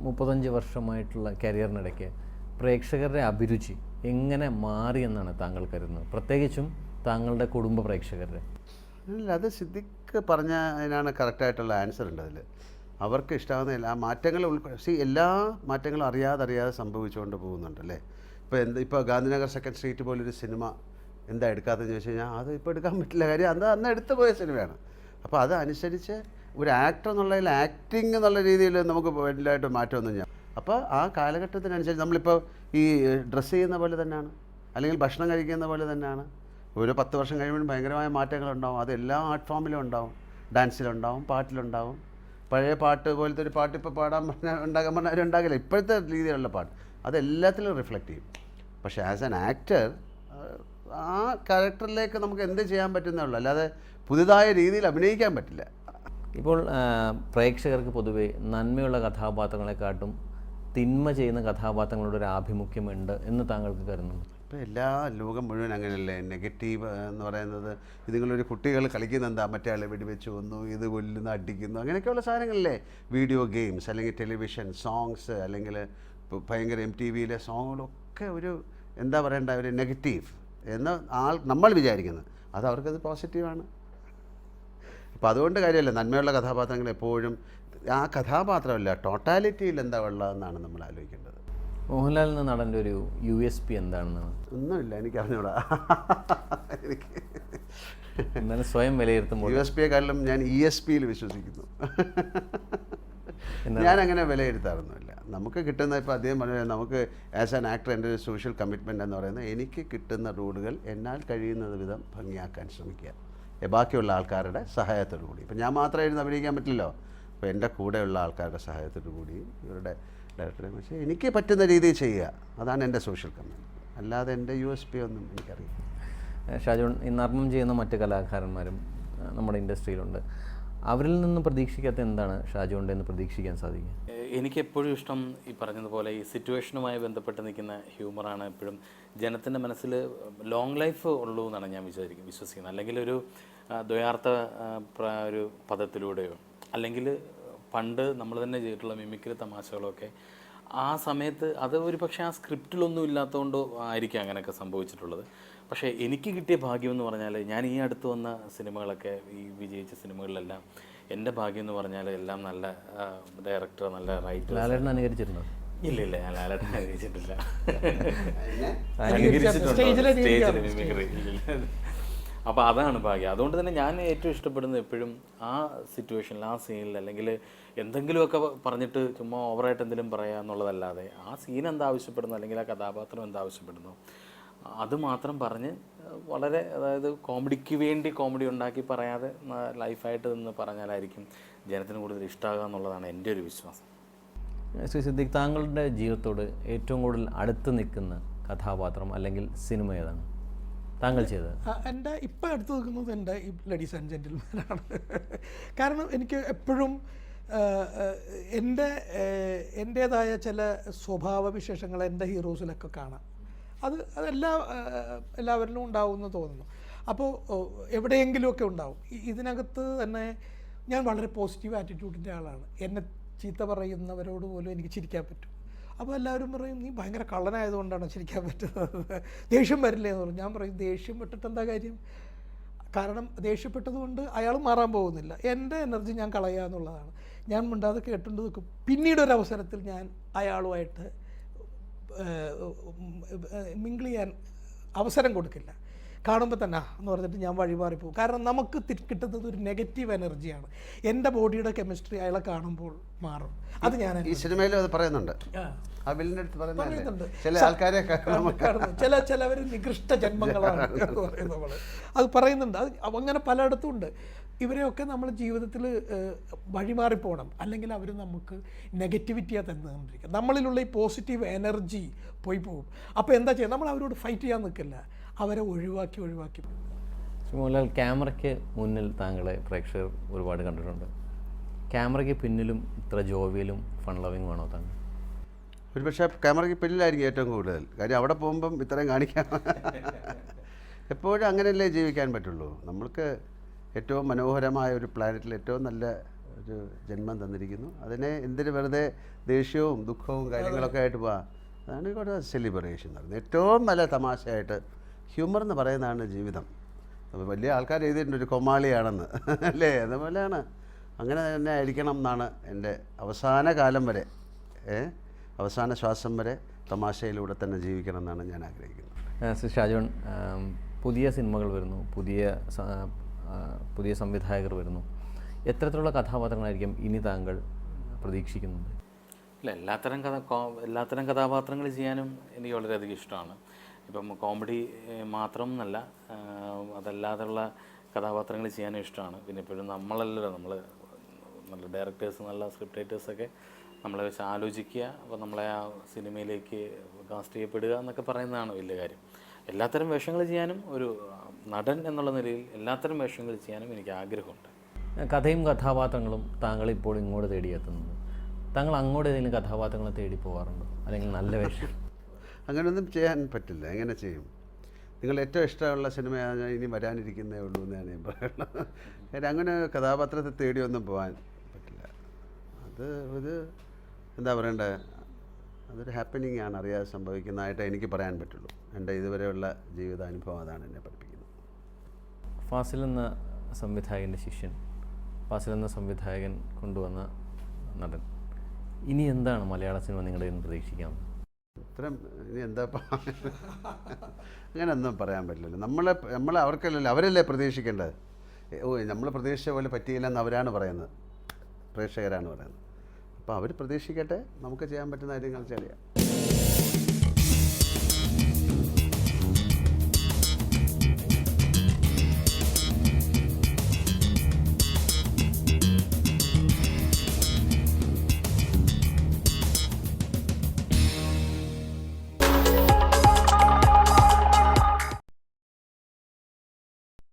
35 വർഷമായിട്ടുള്ള കരിയറിനിടയ്ക്ക് പ്രേക്ഷകരുടെ അഭിരുചി എങ്ങനെ മാറിയെന്നാണ് താങ്കൾ കരുതുന്നത്, പ്രത്യേകിച്ചും താങ്കളുടെ കുടുംബ പ്രേക്ഷകരുടെ? ഇല്ല, അത് സിദ്ദിഖ് പറഞ്ഞ അതിനാണ് കറക്റ്റായിട്ടുള്ള ആൻസർ ഉണ്ട് അതിൽ. അവർക്ക് ഇഷ്ടമാകുന്ന എല്ലാ മാറ്റങ്ങളും എല്ലാ മാറ്റങ്ങളും അറിയാതെ സംഭവിച്ചുകൊണ്ട് പോകുന്നുണ്ടല്ലേ. ഇപ്പോൾ ഗാന്ധിനഗർ സെക്കൻഡ് സ്ട്രീറ്റ് പോലൊരു സിനിമ എന്താ എടുക്കാത്തതെന്ന് ചോദിച്ചു കഴിഞ്ഞാൽ അത് ഇപ്പോൾ എടുക്കാൻ പറ്റില്ല, കാര്യം അന്ന് എടുത്തു പോയ സിനിമയാണ്. അപ്പോൾ അതനുസരിച്ച് ഒരു ആക്ടർ എന്നുള്ളതിൽ ആക്ടിങ് എന്നുള്ള രീതിയിൽ നമുക്ക് വലിയതായിട്ട് മാറ്റമൊന്നും ഞാൻ. അപ്പോൾ ആ കാലഘട്ടത്തിനനുസരിച്ച് നമ്മളിപ്പോൾ ഈ ഡ്രസ്സ് ചെയ്യുന്ന പോലെ തന്നെയാണ്, അല്ലെങ്കിൽ ഭക്ഷണം കഴിക്കുന്ന പോലെ തന്നെയാണ്. ഒരു 10 വർഷം കഴിയുമ്പോഴും ഭയങ്കരമായ മാറ്റങ്ങളുണ്ടാവും. അത് എല്ലാ ആർട്ട് ഫോമിലും ഉണ്ടാവും. ഡാൻസിലുണ്ടാവും, പാട്ടിലുണ്ടാവും. പഴയ പാട്ട് പോലത്തെ ഒരു പാട്ട് ഇപ്പോൾ പാടാൻ പറഞ്ഞാൽ ഉണ്ടാക്കാൻ പറഞ്ഞാൽ ഉണ്ടാകില്ല. ഇപ്പോഴത്തെ രീതിയിലുള്ള പാട്ട് അതെല്ലാത്തിലും റിഫ്ലക്റ്റ് ചെയ്യും. പക്ഷേ ആസ് ആൻ ആക്ടർ ആ ക്യാരക്ടറിലേക്ക് നമുക്ക് എന്ത് ചെയ്യാൻ പറ്റുന്നേ ഉള്ളൂ, അല്ലാതെ പുതുതായ രീതിയിൽ അഭിനയിക്കാൻ പറ്റില്ല. ഇപ്പോൾ പ്രേക്ഷകർക്ക് പൊതുവേ നന്മയുള്ള കഥാപാത്രങ്ങളെക്കാട്ടും തിന്മ ചെയ്യുന്ന കഥാപാത്രങ്ങളുടെ ഒരു ആഭിമുഖ്യമുണ്ട് എന്ന് താങ്കൾക്ക് കരുതുന്നു? ഇപ്പോൾ എല്ലാ ലോകം മുഴുവൻ അങ്ങനെയല്ലേ. നെഗറ്റീവ് എന്ന് പറയുന്നത് ഇതുങ്ങളൊരു കുട്ടികൾ കളിക്കുന്ന എന്താ, മറ്റേ ആളെ വെടിവെച്ച് കൊന്നു, ഇത് കൊല്ലുന്നു, അടിക്കുന്നു, അങ്ങനെയൊക്കെയുള്ള സാധനങ്ങളല്ലേ. വീഡിയോ ഗെയിംസ്, അല്ലെങ്കിൽ ടെലിവിഷൻ സോങ്സ്, അല്ലെങ്കിൽ ഭയങ്കര MTVയിലെ സോങ്ങുകളൊക്കെ ഒരു എന്താ പറയേണ്ട ഒരു നെഗറ്റീവ് എന്ന് നമ്മൾ വിചാരിക്കുന്നത്. അത് അവർക്കത് പോസിറ്റീവാണ്. അപ്പോൾ അതുകൊണ്ട് കാര്യമല്ല, നന്മയുള്ള കഥാപാത്രങ്ങൾ എപ്പോഴും ആ കഥാപാത്രമല്ല ടോട്ടാലിറ്റിയിൽ എന്താ ഉള്ളതെന്നാണ് നമ്മൾ ആലോചിക്കേണ്ടത്. മോഹൻലാൽ എന്ന നടൻ്റെ ഒരു USP എന്താണെന്നാണ്? ഒന്നുമില്ല, എനിക്ക് അറിഞ്ഞൂടാ. എനിക്ക് എന്നാലും സ്വയം വിലയിരുത്തുമ്പോൾ USPയെക്കാളും ഞാൻ ESPയിൽ വിശ്വസിക്കുന്നു. ഞാനങ്ങനെ വിലയിരുത്താറൊന്നുമില്ല. നമുക്ക് കിട്ടുന്ന, ഇപ്പോൾ അദ്ദേഹം പറഞ്ഞാൽ നമുക്ക് ആസ് ആൻ ആക്ടർ എൻ്റെ ഒരു സോഷ്യൽ കമ്മിറ്റ്മെൻ്റ് എന്ന് പറയുന്നത് എനിക്ക് കിട്ടുന്ന റോളുകൾ എന്നാൽ കഴിയുന്നത് വിധം ഭംഗിയാക്കാൻ ശ്രമിക്കുക, ബാക്കിയുള്ള ആൾക്കാരുടെ സഹായത്തോടു കൂടി. ഇപ്പം ഞാൻ മാത്രം ഇരുന്ന് അഭിനയിക്കാൻ പറ്റില്ലല്ലോ. അപ്പോൾ എൻ്റെ കൂടെയുള്ള ആൾക്കാരുടെ സഹായത്തോടു കൂടി ഇവരുടെ ഡയറക്ടറെ പക്ഷേ എനിക്ക് പറ്റുന്ന രീതിയിൽ ചെയ്യുക, അതാണ് എൻ്റെ സോഷ്യൽ കമ്മിറ്റ്മെൻറ്റ്. അല്ലാതെ എൻ്റെ USP ഒന്നും എനിക്കറിയില്ല. ഷാജോൺ, ഈ നർമ്മം ചെയ്യുന്ന മറ്റ് കലാകാരന്മാരും നമ്മുടെ ഇൻഡസ്ട്രിയിലുണ്ട്. അവരിൽ നിന്ന് പ്രതീക്ഷിക്കാത്ത എന്താണ് ഷാജോണിൻ്റെ എന്ന് പ്രതീക്ഷിക്കാൻ സാധിക്കും? എനിക്കെപ്പോഴും ഇഷ്ടം ഈ പറഞ്ഞതുപോലെ ഈ സിറ്റുവേഷനുമായി ബന്ധപ്പെട്ട് നിൽക്കുന്ന ഹ്യൂമറാണ്. എപ്പോഴും ജനത്തിൻ്റെ മനസ്സിൽ ലോങ് ലൈഫ് ഉള്ളൂ എന്നാണ് ഞാൻ വിശ്വസിക്കുന്നത്. അല്ലെങ്കിൽ ഒരു ദ്വയാർത്ഥ ഒരു പദത്തിലൂടെയോ, അല്ലെങ്കിൽ പണ്ട് നമ്മൾ തന്നെ ചെയ്തിട്ടുള്ള മിമിക്രി തമാശകളൊക്കെ ആ സമയത്ത് അത് ഒരു പക്ഷേ ആ സ്ക്രിപ്റ്റിലൊന്നും ഇല്ലാത്തതുകൊണ്ട് ആയിരിക്കും അങ്ങനെയൊക്കെ സംഭവിച്ചിട്ടുള്ളത്. പക്ഷേ എനിക്ക് കിട്ടിയ ഭാഗ്യം എന്ന് പറഞ്ഞാൽ, ഞാൻ ഈ അടുത്ത് വന്ന സിനിമകളൊക്കെ, ഈ വിജയിച്ച സിനിമകളിലെല്ലാം എൻ്റെ ഭാഗ്യം എന്ന് പറഞ്ഞാൽ എല്ലാം നല്ല ഡയറക്ടർ, നല്ല റൈറ്റർ. ലാലേട്ടൻ അനുകരിച്ചിരുന്നു? ഇല്ല, ഞാൻ ലാലേട്ടൻ അനുകരിച്ചിട്ടില്ല. അപ്പോൾ അതാണ് ഭാഗ്യം. അതുകൊണ്ട് തന്നെ ഞാൻ ഏറ്റവും ഇഷ്ടപ്പെടുന്നത് എപ്പോഴും ആ സിറ്റുവേഷനിൽ, ആ സീനിൽ, അല്ലെങ്കിൽ എന്തെങ്കിലുമൊക്കെ പറഞ്ഞിട്ട് ചുമ്മാ ഓവറായിട്ട് എന്തെങ്കിലും പറയുക എന്നുള്ളതല്ലാതെ ആ സീൻ എന്താ ആവശ്യപ്പെടുന്നു, അല്ലെങ്കിൽ ആ കഥാപാത്രം എന്താ ആവശ്യപ്പെടുന്നു അത് മാത്രം പറഞ്ഞ് വളരെ, അതായത് കോമഡിക്ക് വേണ്ടി കോമഡി ഉണ്ടാക്കി പറയാതെ ലൈഫായിട്ട് നിന്ന് പറഞ്ഞാലായിരിക്കും ജനത്തിന് കൂടുതൽ ഇഷ്ടമാകുക എന്നുള്ളതാണ് എൻ്റെ ഒരു വിശ്വാസം. ശ്രീ സിദ്ദിഖ്, താങ്കളുടെ ജീവിതത്തോട് ഏറ്റവും കൂടുതൽ അടുത്ത് നിൽക്കുന്ന കഥാപാത്രം അല്ലെങ്കിൽ സിനിമ ഏതാണ് താങ്കൾ ചെയ്തത്? എൻ്റെ ഇപ്പം അടുത്ത് നിൽക്കുന്നത് എൻ്റെ ഈ ലേഡീസ് ആൻഡ് ജെൻറ്റിൽമാനാണ്. കാരണം എനിക്ക് എപ്പോഴും എൻ്റേതായ ചില സ്വഭാവവിശേഷങ്ങൾ എൻ്റെ ഹീറോസിലൊക്കെ കാണാം. എല്ലാവരിലും ഉണ്ടാവുമെന്ന് തോന്നുന്നു. അപ്പോൾ എവിടെയെങ്കിലുമൊക്കെ ഉണ്ടാവും. ഇതിനകത്ത് തന്നെ ഞാൻ വളരെ പോസിറ്റീവ് ആറ്റിറ്റ്യൂഡിൻ്റെ ആളാണ്. എന്നെ ചീത്ത പറയുന്നവരോട് പോലും എനിക്ക് ചിരിക്കാൻ പറ്റും. അപ്പോൾ എല്ലാവരും പറയും, നീ ഭയങ്കര കള്ളനായതുകൊണ്ടാണ് ചിരിക്കാൻ പറ്റുന്നത്, ദേഷ്യം വരില്ലേ എന്ന് പറയും. ഞാൻ പറയും, ദേഷ്യം പെട്ടിട്ട് എന്താ കാര്യം? കാരണം ദേഷ്യപ്പെട്ടതുകൊണ്ട് അയാൾ മാറാൻ പോകുന്നില്ല. എൻ്റെ എനർജി ഞാൻ കളയുക എന്നുള്ളതാണ്. ഞാൻ മിണ്ടാതെ കേട്ടുകൊണ്ട് നിൽക്കും. പിന്നീടൊരവസരത്തിൽ ഞാൻ അയാളുമായിട്ട് മിങ്കിൾ ചെയ്യാൻ അവസരം കൊടുക്കില്ല. കാണുമ്പോൾ തന്നെ എന്ന് പറഞ്ഞിട്ട് ഞാൻ വഴിമാറിപ്പോകും. കാരണം നമുക്ക് കിട്ടുന്നത് ഒരു നെഗറ്റീവ് എനർജിയാണ്. എൻ്റെ ബോഡിയുടെ കെമിസ്ട്രി അയാളെ കാണുമ്പോൾ മാറും. അത് ഞാൻ ഈ സിനിമയിലും അത് പറയുന്നുണ്ട്. ചിലവർ നികൃഷ്ട ജന്മങ്ങളാണ് എന്ന് പറയുന്നത്. അത് പറയുന്നുണ്ട്. അത് അങ്ങനെ പലയിടത്തും ഉണ്ട്. ഇവരെയൊക്കെ നമ്മൾ ജീവിതത്തിൽ വഴിമാറിപ്പോകണം, അല്ലെങ്കിൽ അവർ നമുക്ക് നെഗറ്റിവിറ്റിയാണ് തന്നുകൊണ്ടിരിക്കുക. നമ്മളിലുള്ള ഈ പോസിറ്റീവ് എനർജി പോയി പോകും. അപ്പോൾ എന്താ ചെയ്യുക? നമ്മൾ അവരോട് ഫൈറ്റ് ചെയ്യാൻ നിൽക്കില്ല, അവരെ ഒഴിവാക്കി മോഹൻലാൽ, ക്യാമറയ്ക്ക് മുന്നിൽ താങ്കളെ പ്രേക്ഷകർ ഒരുപാട് കണ്ടിട്ടുണ്ട്. ക്യാമറയ്ക്ക് പിന്നിലും ഇത്ര ജോവിയലും ഫൺ ലവിങ്ങും ആണോ താങ്കൾ? ഒരുപക്ഷെ ക്യാമറയ്ക്ക് പിന്നിലായിരിക്കും ഏറ്റവും കൂടുതൽ. കാര്യം അവിടെ പോകുമ്പം ഇത്രയും കാണിക്കാം. എപ്പോഴും അങ്ങനെയല്ലേ ജീവിക്കാൻ പറ്റുള്ളൂ. നമ്മൾക്ക് ഏറ്റവും മനോഹരമായ ഒരു പ്ലാനറ്റിൽ ഏറ്റവും നല്ല ഒരു ജന്മം തന്നിരിക്കുന്നു. അതിനെ എന്തിന് വെറുതെ ദേഷ്യവും ദുഃഖവും കാര്യങ്ങളൊക്കെ ആയിട്ട് പോവാം. അതാണ് ഇവിടെ സെലിബ്രേഷൻ എന്ന് പറയുന്നത്. ഏറ്റവും നല്ല തമാശയായിട്ട് ഹ്യൂമർ എന്ന് പറയുന്നതാണ് ജീവിതം. അപ്പോൾ വലിയ ആൾക്കാർ എഴുതിയിട്ടുണ്ട് ഒരു കൊമാളിയാണെന്ന് അല്ലേ, അതുപോലെയാണ്. അങ്ങനെ തന്നെ ആയിരിക്കണം എന്നാണ് എൻ്റെ അവസാന കാലം വരെ, അവസാന ശ്വാസം വരെ തമാശയിലൂടെ തന്നെ ജീവിക്കണം എന്നാണ് ഞാൻ ആഗ്രഹിക്കുന്നത്. ശ്രീ ഷാജോൺ, പുതിയ സിനിമകൾ വരുന്നു, പുതിയ സംവിധായകർ വരുന്നു. എത്തരത്തിലുള്ള കഥാപാത്രങ്ങളായിരിക്കും ഇനി താങ്കൾ പ്രതീക്ഷിക്കുന്നത്? ഇല്ല, എല്ലാത്തരം കഥാപാത്രങ്ങൾ ചെയ്യാനും എനിക്ക് വളരെയധികം ഇഷ്ടമാണ്. ഇപ്പം കോമഡി മാത്രം എന്നല്ല, അതല്ലാതെയുള്ള കഥാപാത്രങ്ങൾ ചെയ്യാനും ഇഷ്ടമാണ്. പിന്നെ ഇപ്പോഴും നമ്മളല്ലല്ലോ, നല്ല ഡയറക്ടേഴ്സ്, നല്ല സ്ക്രിപ്റ്റ് റൈറ്റേഴ്സൊക്കെ നമ്മളെ വെച്ച് ആലോചിക്കുക, അപ്പോൾ നമ്മളെ ആ സിനിമയിലേക്ക് കാസ്റ്റ് ചെയ്യപ്പെടുക എന്നൊക്കെ പറയുന്നതാണ് വലിയ കാര്യം. എല്ലാത്തരം വേഷങ്ങൾ ചെയ്യാനും, ഒരു നടൻ എന്നുള്ള നിലയിൽ എല്ലാത്തരം വേഷങ്ങൾ ചെയ്യാനും എനിക്ക് ആഗ്രഹമുണ്ട്. കഥയും കഥാപാത്രങ്ങളും താങ്കൾ ഇപ്പോൾ ഇങ്ങോട്ട് തേടിയെത്തുന്നത്, താങ്കൾ അങ്ങോട്ട് ഏതെങ്കിലും കഥാപാത്രങ്ങളെ തേടി പോകാറുണ്ടോ? അല്ലെങ്കിൽ നല്ല വേഷം? അങ്ങനെയൊന്നും ചെയ്യാൻ പറ്റില്ല. എങ്ങനെ ചെയ്യും? നിങ്ങൾ ഏറ്റവും ഇഷ്ടമുള്ള സിനിമ ഇനി വരാനിരിക്കുന്നേ ഉള്ളൂ എന്നാണ് ഞാൻ പറയുന്നത്. കാര്യം അങ്ങനെ കഥാപാത്രത്തെ തേടിയൊന്നും പോകാൻ പറ്റില്ല. അത് ഒരു എന്താ പറയണ്ടേ, അതൊരു ഹാപ്പനിങ് ആണ്, അറിയാതെ സംഭവിക്കുന്നതായിട്ട് എനിക്ക് പറയാൻ പറ്റുള്ളൂ. എൻ്റെ ഇതുവരെയുള്ള ജീവിതാനുഭവം അതാണ് എന്നെ പഠിപ്പിക്കുന്നത്. ഫാസിൽ എന്ന സംവിധായകൻ്റെ ശിഷ്യൻ, ഫാസിൽ എന്ന സംവിധായകൻ കൊണ്ടുവന്ന നടൻ, ഇനി എന്താണ് മലയാള സിനിമ നിങ്ങളുടെ നിന്ന് പ്രതീക്ഷിക്കാം? ഇത്രയും ഇനി എന്താ അങ്ങനെയൊന്നും പറയാൻ പറ്റില്ലല്ലോ. നമ്മളെ അവർക്കല്ലല്ലോ, അവരല്ലേ പ്രതീക്ഷിക്കേണ്ടത്. നമ്മൾ പ്രതീക്ഷിച്ച പോലെ പറ്റിയില്ലെന്ന് അവരാണ് പറയുന്നത്, പ്രേക്ഷകരാണ് പറയുന്നത്. അപ്പോൾ അവർ പ്രതീക്ഷിക്കട്ടെ, നമുക്ക് ചെയ്യാൻ പറ്റുന്ന കാര്യങ്ങൾ ചെയ്യാം.